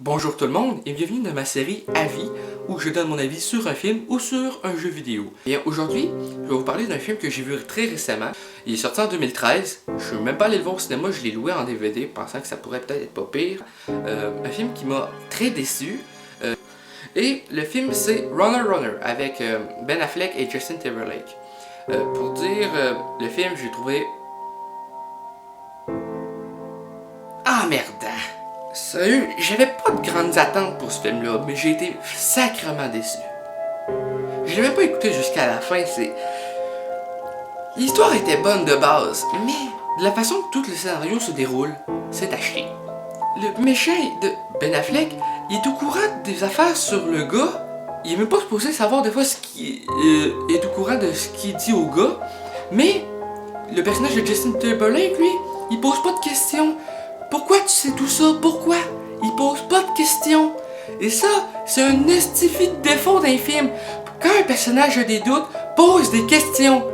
Bonjour tout le monde et bienvenue dans ma série Avis où je donne mon avis sur un film ou sur un jeu vidéo. Et aujourd'hui, je vais vous parler d'un film que j'ai vu très récemment. Il est sorti en 2013. Je suis même pas allé le voir au cinéma, je l'ai loué en DVD pensant que ça pourrait peut-être être pas pire. Un film qui m'a très déçu. Et le film c'est Runner Runner avec Ben Affleck et Justin Timberlake. Pour dire le film, j'ai trouvé... Ah merde! Sérieux, j'avais pas de grandes attentes pour ce film-là, mais j'ai été sacrément déçu. Je l'ai même pas écouté jusqu'à la fin, L'histoire était bonne de base, mais de la façon que tout le scénario se déroule, c'est à chier. Le méchant de Ben Affleck, il est au courant des affaires sur le gars, il est même pas supposé savoir des fois ce qui est au courant de ce qu'il dit au gars, mais le personnage de Justin Timberlake, lui, il pose pas de questions. Pourquoi tu sais tout ça? Pourquoi? Il pose pas de questions. Et ça, c'est un estifi de défaut d'un film. Quand un personnage a des doutes, pose des questions.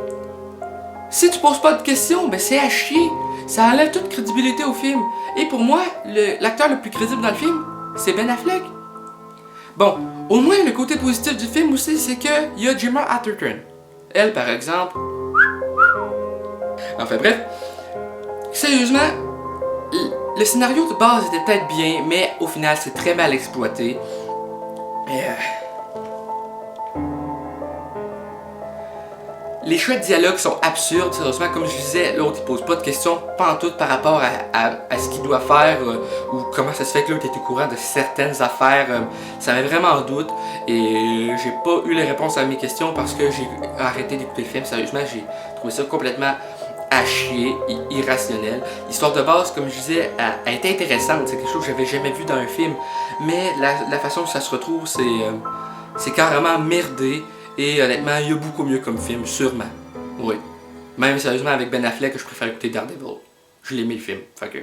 Si tu poses pas de questions, ben c'est à chier. Ça enlève toute crédibilité au film. Et pour moi, l'acteur le plus crédible dans le film, c'est Ben Affleck. Bon, au moins le côté positif du film aussi, c'est qu'il y a Gemma Arterton. Elle, par exemple... Enfin bref, sérieusement... Le scénario de base était peut-être bien, mais au final c'est très mal exploité. Les choix de dialogue sont absurdes, sérieusement, comme je disais, l'autre il pose pas de questions pantoute par rapport à ce qu'il doit faire ou comment ça se fait que l'autre est au courant de certaines affaires. Ça met vraiment en doute et j'ai pas eu les réponses à mes questions parce que j'ai arrêté d'écouter le film. Sérieusement, j'ai trouvé ça complètement à chier, irrationnel. L'histoire de base, comme je disais, a été intéressante. C'est quelque chose que j'avais jamais vu dans un film. Mais la façon que ça se retrouve, c'est carrément merdé. Et honnêtement, il y a beaucoup mieux comme film, sûrement. Oui. Même sérieusement, avec Ben Affleck, je préfère écouter Daredevil. Je l'ai aimé le film. Fait que...